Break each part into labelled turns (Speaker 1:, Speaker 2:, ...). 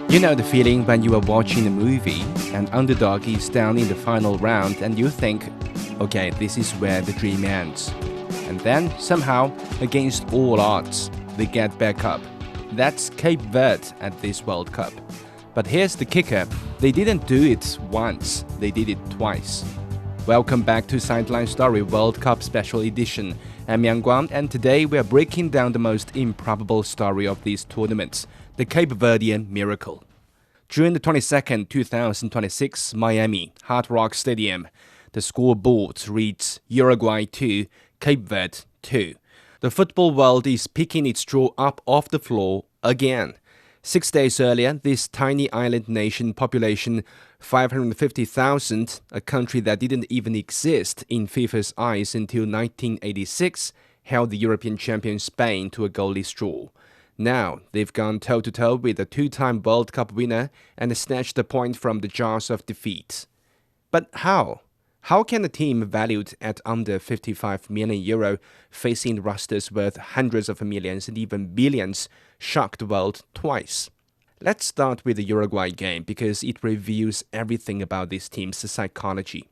Speaker 1: You know the feeling when you are watching a movie and underdog is down in the final round and you think, okay, this is where the dream ends. And then, somehow, against all odds, they get back up. That's Cape Verde at this World Cup. But here's the kicker, they didn't do it once, they did it twice. Welcome back to Sideline Story World Cup Special Edition. I'm Yang Guang, and today we are breaking down the most improbable story of these tournaments, the Cape Verdean miracle. June the 22nd, 2026, Miami, Hard Rock Stadium. The scoreboard reads Uruguay 2, Cape Verde 2. The football world is picking its jaw up off the floor again. 6 days earlier, this tiny island nation, population 550,000, a country that didn't even exist in FIFA's eyes until 1986, held the European champion Spain to a goalless draw. Now, they've gone toe-to-toe with a two-time World Cup winner and snatched a point from the jaws of defeat. But how? How can a team valued at under 55 million euro, facing rosters worth hundreds of millions and even billions, shock the world twice? Let's start with the Uruguay game because it reveals everything about this team's psychology.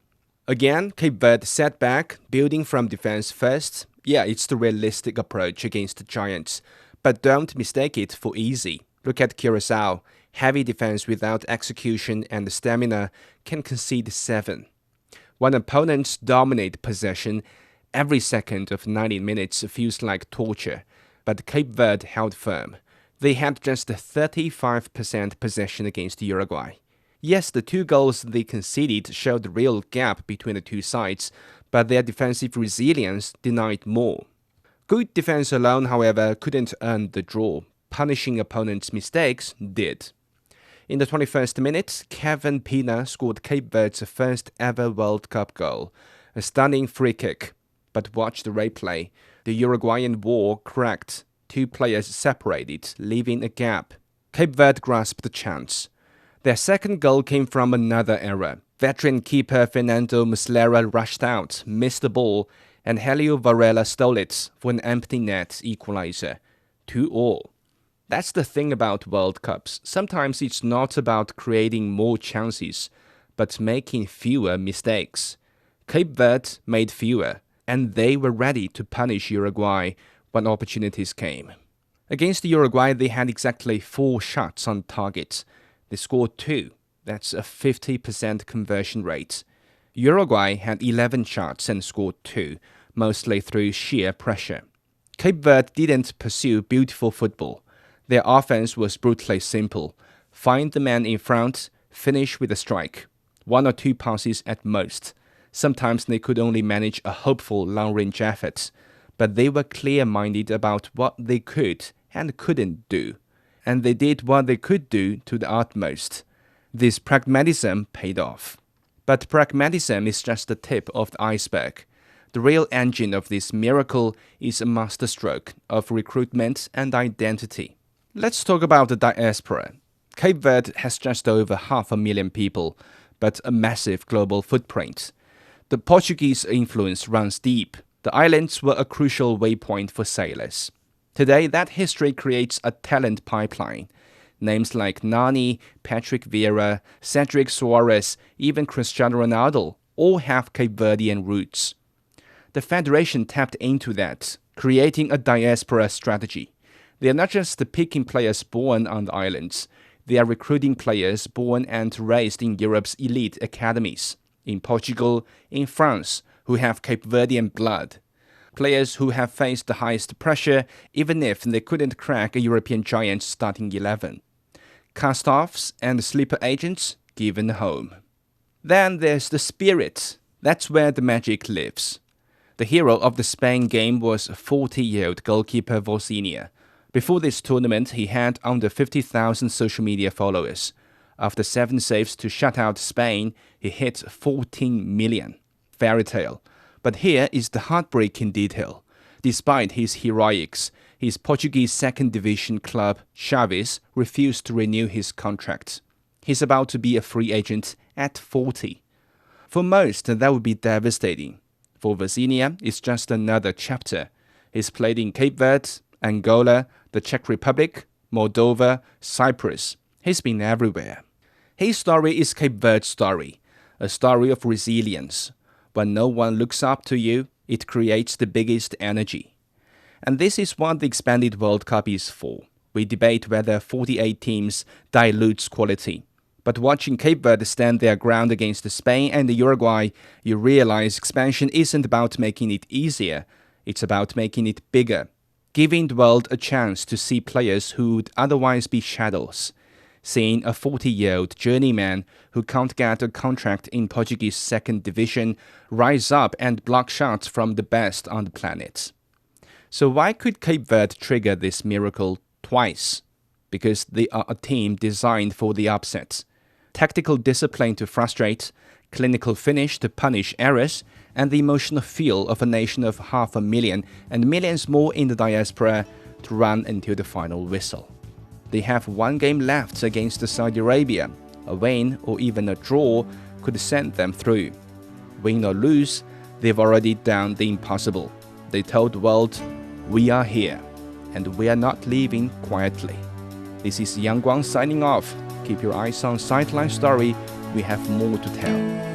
Speaker 1: Again, Cape Verde sat back, building from defense first. Yeah, it's the realistic approach against the giants. But don't mistake it for easy. Look at Curacao. Heavy defense without execution and stamina can concede 7. When opponents dominate possession, every second of 90 minutes feels like torture. But Cape Verde held firm. They had just 35% possession against Uruguay. Yes, the 2 goals they conceded showed the real gap between the two sides, but their defensive resilience denied more. Good defense alone, however, couldn't earn the draw. Punishing opponents' mistakes did. In the 21st minute, Kevin Pina scored Cape Verde's first ever World Cup goal, a stunning free kick. But watch the replay. The Uruguayan wall cracked. 2 players separated, leaving a gap. Cape Verde grasped the chance. Their second goal came from another error. Veteran keeper Fernando Muslera rushed out, missed the ball, and Helio Varela stole it for an empty net equalizer. 2-2. That's the thing about World Cups. Sometimes it's not about creating more chances, but making fewer mistakes. Cape Verde made fewer, and they were ready to punish Uruguay when opportunities came. Against Uruguay, they had exactly 4 shots on target. They scored 2. That's a 50% conversion rate. Uruguay had 11 shots and scored 2, mostly through sheer pressure. Cape Verde didn't pursue beautiful football. Their offense was brutally simple. Find the man in front, finish with a strike. 1 or 2 passes at most. Sometimes they could only manage a hopeful long-range effort. But they were clear-minded about what they could and couldn't do. And they did what they could do to the utmost. This pragmatism paid off. But pragmatism is just the tip of the iceberg. The real engine of this miracle is a masterstroke of recruitment and identity. Let's talk about the diaspora. Cape Verde has just over 500,000 people, but a massive global footprint. The Portuguese influence runs deep. The islands were a crucial waypoint for sailors. Today, that history creates a talent pipeline. Names like Nani, Patrick Vieira, Cedric Soares, even Cristiano Ronaldo all have Cape Verdean roots. The federation tapped into that, creating a diaspora strategy. They are not just picking players born on the islands. They are recruiting players born and raised in Europe's elite academies, in Portugal, in France, who have Cape Verdean blood. Players who have faced the highest pressure, even if they couldn't crack a European giant's starting 11. Cast-offs and sleeper agents given home. Then there's the spirit. That's where the magic lives. The hero of the Spain game was 40-year-old goalkeeper Vosinia. Before this tournament, he had under 50,000 social media followers. After 7 saves to shut out Spain, he hit 14 million. Fairy tale. But here is the heartbreaking detail. Despite his heroics, his Portuguese second division club, Chaves, refused to renew his contract. He's about to be a free agent at 40. For most, that would be devastating. For Vosinia, it's just another chapter. He's played in Cape Verde, Angola, the Czech Republic, Moldova, Cyprus. He's been everywhere. His story is Cape Verde's story, a story of resilience. When no one looks up to you, it creates the biggest energy. And this is what the expanded World Cup is for. We debate whether 48 teams dilutes quality. But watching Cape Verde stand their ground against Spain and Uruguay, you realize expansion isn't about making it easier, it's about making it bigger, giving the world a chance to see players who would otherwise be shadows. Seeing a 40-year-old journeyman who can't get a contract in Portuguese second division rise up and block shots from the best on the planet. So why could Cape Verde trigger this miracle twice? Because they are a team designed for the upsets. Tactical discipline to frustrate, clinical finish to punish errors, and the emotional feel of a nation of 500,000 and millions more in the diaspora to run until the final whistle. They have one game left against Saudi Arabia. A win or even a draw could send them through. Win or lose, they've already done the impossible. They told the world, "We are here, and we are not leaving quietly." This is Yang Guang signing off. Keep your eyes on Sideline Story. We have more to tell.